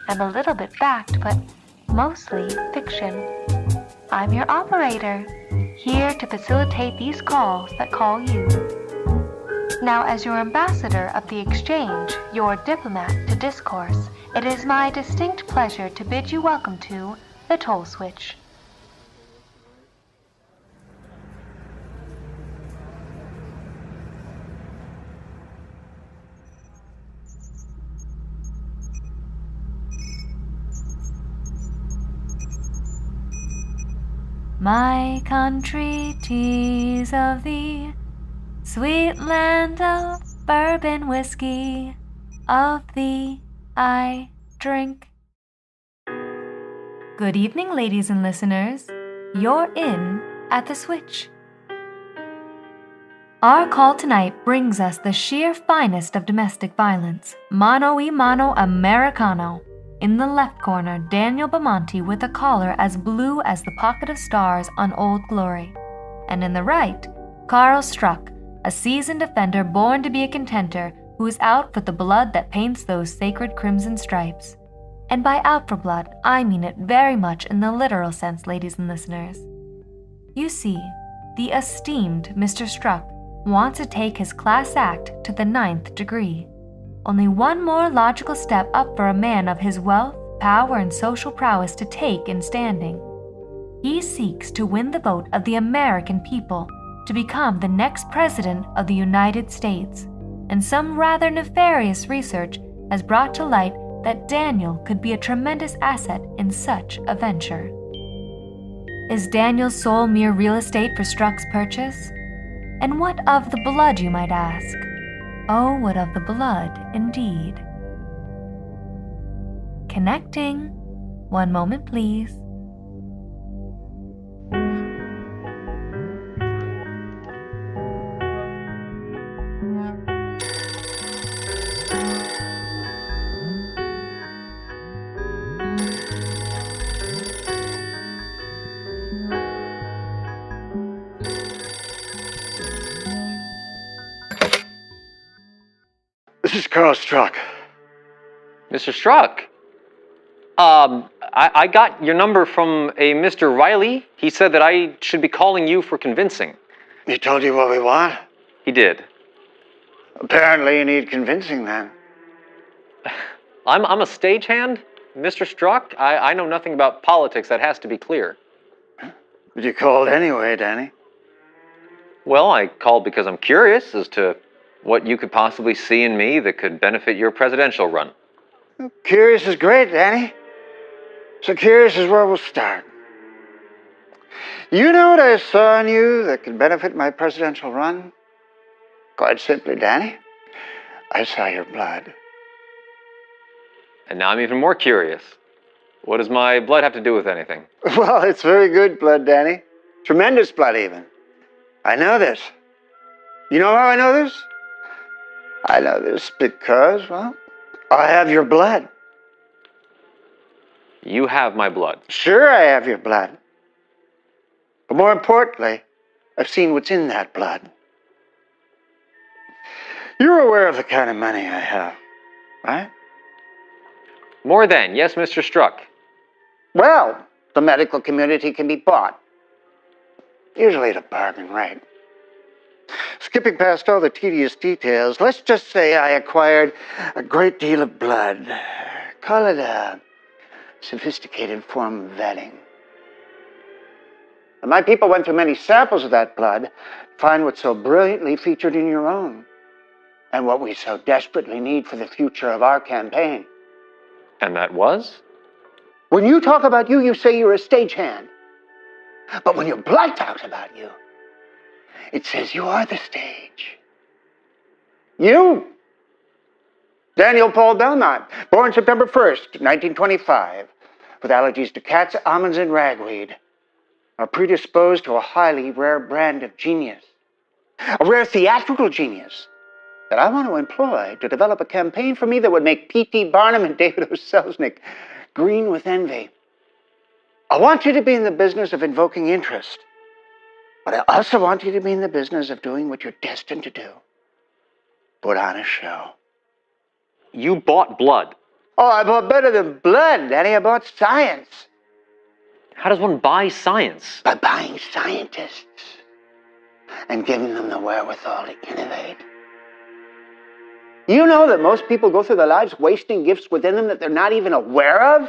and a little bit fact, but mostly fiction. I'm your operator, here to facilitate these calls that call you. Now, as your ambassador of the exchange, your diplomat to discourse, it is my distinct pleasure to bid you welcome to the Toll Switch. My country, 'tis of thee, sweet land of bourbon whiskey, of thee I drink. Good evening, ladies and listeners. You're in at the Switch. Our call tonight brings us the sheer finest of domestic violence, mano y mano Americano. In the left corner, Daniel Bamonte with a collar as blue as the pocket of stars on Old Glory. And in the right, Carl Struck, a seasoned offender born to be a contender who is out for the blood that paints those sacred crimson stripes. And by out for blood, I mean it very much in the literal sense, ladies and listeners. You see, the esteemed Mr. Struck wants to take his class act to the 9th degree. Only one more logical step up for a man of his wealth, power, and social prowess to take in standing. He seeks to win the vote of the American people to become the next president of the United States, and some rather nefarious research has brought to light that Daniel could be a tremendous asset in such a venture. Is Daniel's soul mere real estate for Struck's purchase? And what of the blood, you might ask? Oh, what of the blood, indeed. Connecting. One moment, please. This is Carl Struck. Mr. Struck? I got your number from a Mr. Riley. He said that I should be calling you for convincing. He told you what we want? He did. Apparently you need convincing then. I'm a stagehand, Mr. Struck. I know nothing about politics. That has to be clear. But you called anyway, Danny. Well, I called because I'm curious as to what you could possibly see in me that could benefit your presidential run. Curious is great, Danny. So curious is where we'll start. You know what I saw in you that could benefit my presidential run? Quite simply, Danny, I saw your blood. And now I'm even more curious. What does my blood have to do with anything? Well, it's very good blood, Danny. Tremendous blood, even. I know this. You know how I know this? I know this because, well, I have your blood. You have my blood. Sure, I have your blood. But more importantly, I've seen what's in that blood. You're aware of the kind of money I have, right? More than, yes, Mr. Struck. Well, the medical community can be bought. Usually at a bargain rate. Skipping past all the tedious details, let's just say I acquired a great deal of blood. Call it a sophisticated form of vetting. And my people went through many samples of that blood to find what's so brilliantly featured in your own, and what we so desperately need for the future of our campaign. And that was? When you talk about you, you say you're a stagehand. But when your blood talks about you, it says you are the stage. You, Daniel Paul Belmont, born September 1st, 1925, with allergies to cats, almonds, and ragweed, are predisposed to a highly rare brand of genius, a rare theatrical genius that I want to employ to develop a campaign for me that would make P.T. Barnum and David O. Selznick green with envy. I want you to be in the business of invoking interest, but I also want you to be in the business of doing what you're destined to do. Put on a show. You bought blood. Oh, I bought better than blood, Danny. I bought science. How does one buy science? By buying scientists and giving them the wherewithal to innovate. You know that most people go through their lives wasting gifts within them that they're not even aware of?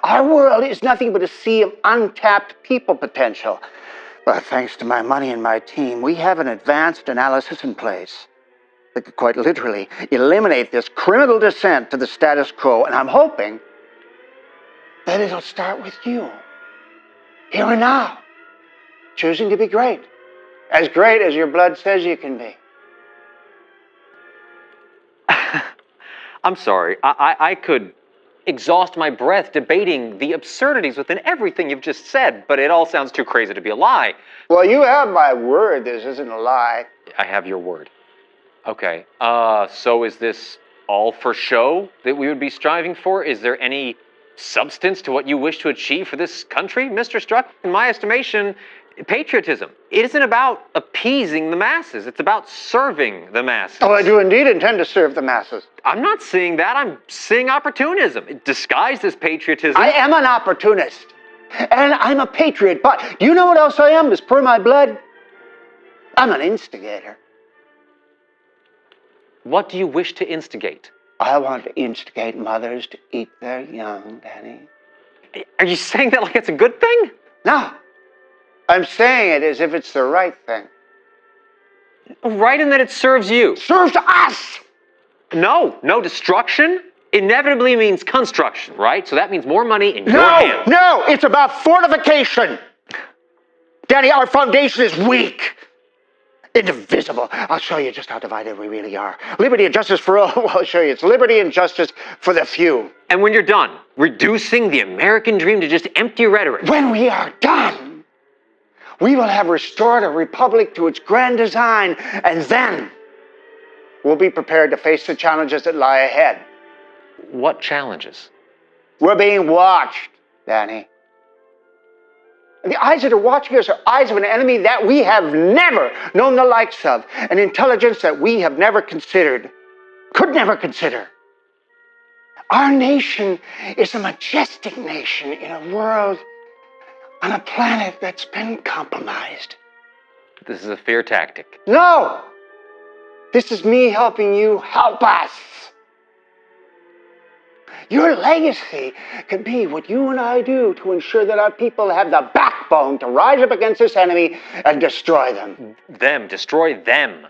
Our world is nothing but a sea of untapped people potential. But thanks to my money and my team, we have an advanced analysis in place that could quite literally eliminate this criminal descent to the status quo. And I'm hoping that it'll start with you, here and now, choosing to be great as your blood says you can be. I'm sorry. I could exhaust my breath debating the absurdities within everything you've just said, but it all sounds too crazy to be a lie. Well, you have my word this isn't a lie. I have your word. Okay. So is this all for show that we would be striving for? Is there any substance to what you wish to achieve for this country, Mr. Struck? In my estimation, patriotism. It isn't about appeasing the masses. It's about serving the masses. Oh, I do indeed intend to serve the masses. I'm not seeing that. I'm seeing opportunism. Disguised as patriotism. I am an opportunist. And I'm a patriot. But do you know what else I am? As per my blood, I'm an instigator. What do you wish to instigate? I want to instigate mothers to eat their young, Danny. Are you saying that like it's a good thing? No. I'm saying it as if it's the right thing. Right in that it serves you. Serves us! No, destruction inevitably means construction, right? So that means more money in your No, hands. no, it's about fortification. Danny, our foundation is weak. Indivisible. I'll show you just how divided we really are. Liberty and justice for all. I'll show you. It's liberty and justice for the few. And when you're done, reducing the American dream to just empty rhetoric. When we are done, we will have restored a republic to its grand design, and then we'll be prepared to face the challenges that lie ahead. What challenges? We're being watched, Danny. And the eyes that are watching us are eyes of an enemy that we have never known the likes of, an intelligence that we have never considered, could never consider. Our nation is a majestic nation in a world, on a planet that's been compromised. This is a fear tactic. No! This is me helping you help us. Your legacy can be what you and I do to ensure that our people have the backbone to rise up against this enemy and destroy them. Destroy them.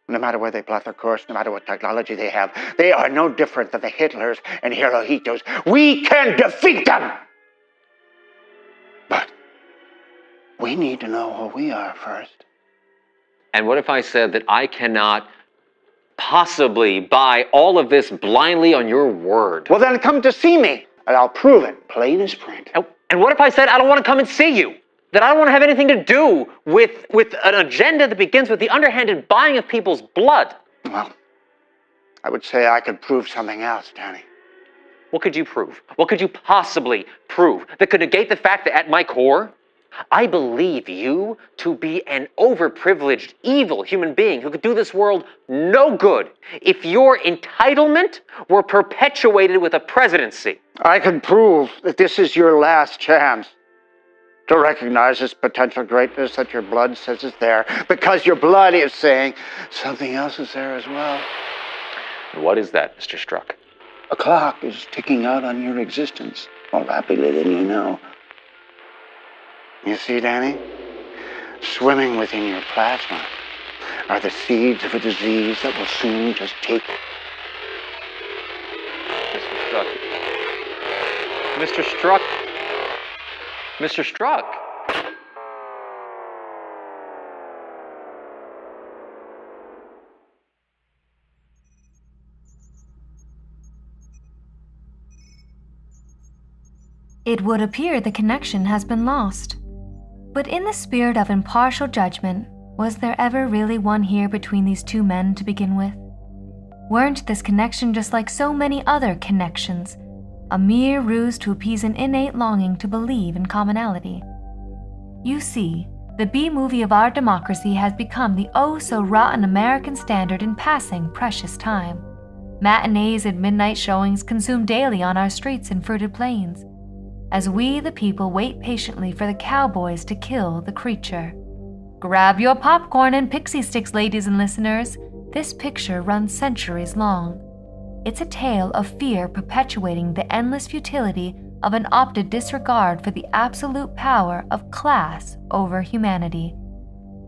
No matter where they plot their course, no matter what technology they have, they are no different than the Hitlers and Hirohitos. We can defeat them! But we need to know who we are first. And what if I said that I cannot possibly buy all of this blindly on your word? Well, then come to see me, and I'll prove it, plain as print. And what if I said I don't want to come and see you? That I don't want to have anything to do with an agenda that begins with the underhanded buying of people's blood? Well, I would say I could prove something else, Danny. What could you prove? What could you possibly prove that could negate the fact that at my core, I believe you to be an overprivileged, evil human being who could do this world no good if your entitlement were perpetuated with a presidency? I can prove that this is your last chance to recognize this potential greatness that your blood says is there, because your blood is saying something else is there as well. What is that, Mr. Struck? A clock is ticking out on your existence more rapidly than you know. You see, Danny? Swimming within your plasma are the seeds of a disease that will soon just take... Mr. Struck. Mr. Struck. Mr. Struck. It would appear the connection has been lost. But in the spirit of impartial judgment, was there ever really one here between these two men to begin with? Weren't this connection just like so many other connections, a mere ruse to appease an innate longing to believe in commonality? You see, the B-movie of our democracy has become the oh-so-rotten American standard in passing precious time. Matinees and midnight showings consumed daily on our streets and fruited plains, as we, the people, wait patiently for the cowboys to kill the creature. Grab your popcorn and pixie sticks, ladies and listeners. This picture runs centuries long. It's a tale of fear perpetuating the endless futility of an opted disregard for the absolute power of class over humanity.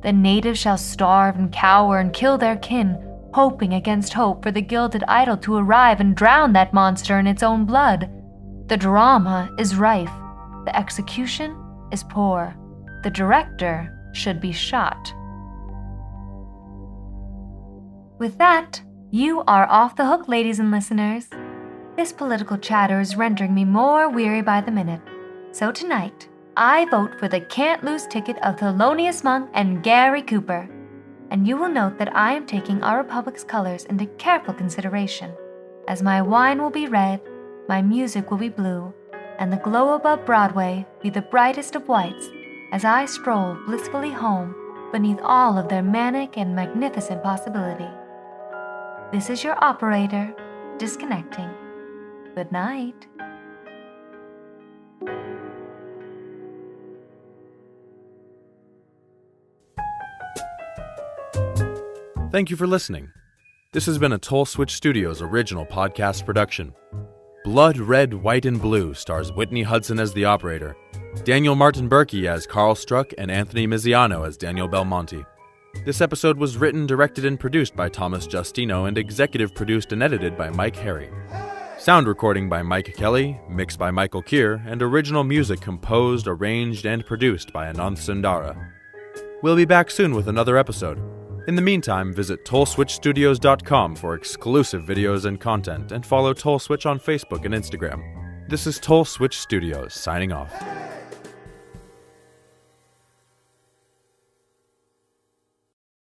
The natives shall starve and cower and kill their kin, hoping against hope for the gilded idol to arrive and drown that monster in its own blood. The drama is rife. The execution is poor. The director should be shot. With that, you are off the hook, ladies and listeners. This political chatter is rendering me more weary by the minute. So tonight, I vote for the can't-lose ticket of Thelonious Monk and Gary Cooper. And you will note that I am taking our republic's colors into careful consideration, as my wine will be red, my music will be blue, and the glow above Broadway be the brightest of whites as I stroll blissfully home beneath all of their manic and magnificent possibility. This is your operator, disconnecting. Good night. Thank you for listening. This has been a Toll Switch Studios original podcast production. Blood, Red, White, and Blue stars Whitney Hudson as the operator, Daniel Martin Berkey as Carl Struck, and Anthony Miziano as Daniel Belmonte. This episode was written, directed, and produced by Thomas Justino and executive produced and edited by Mike Harry. Sound recording by Mike Kelly, mixed by Michael Keir, and original music composed, arranged, and produced by Ananth Sundara. We'll be back soon with another episode. In the meantime, visit tollswitchstudios.com for exclusive videos and content, and follow Toll Switch on Facebook and Instagram. This is Toll Switch Studios, signing off.